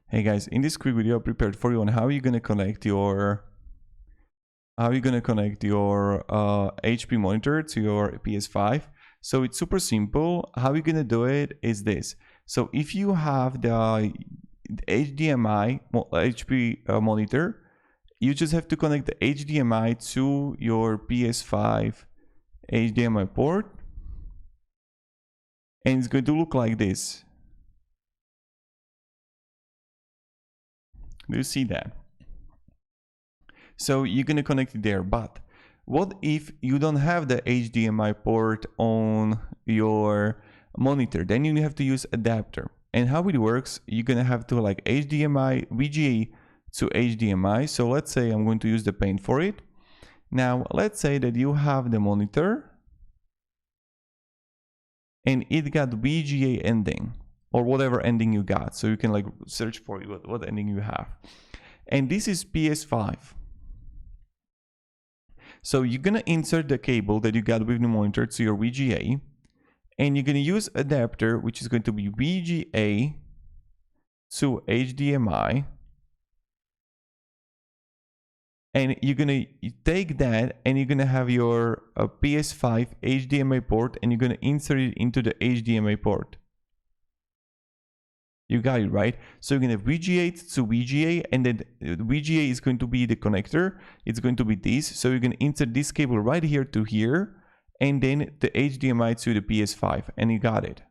Hey guys, in this quick video I prepared for you on how you're gonna connect your HP monitor to your PS5. So it's super simple. How you're gonna do it is this. So if you have the HDMI HP monitor, you just have to connect the HDMI to your PS5 HDMI port, and it's going to look like this. Do you see that? So you're gonna connect it there, but what if you don't have the HDMI port on your monitor? Then you have to use adapter. And how it works, you're gonna have to like HDMI, VGA to HDMI. So let's say I'm going to use the Paint for it. Now let's say that you have the monitor and it got VGA ending or whatever ending you got. So you can like search for what ending you have. And this is PS5. So you're gonna insert the cable that you got with the monitor to your VGA, and you're gonna use adapter, which is going to be VGA to HDMI. And you're gonna take that and you're gonna have your PS5 HDMI port, and you're gonna insert it into the HDMI port. You got it, right? So you're gonna VGA to VGA, and then VGA is going to be the connector. It's going to be this. So you're gonna insert this cable right here to here, and then the HDMI to the PS5, and you got it.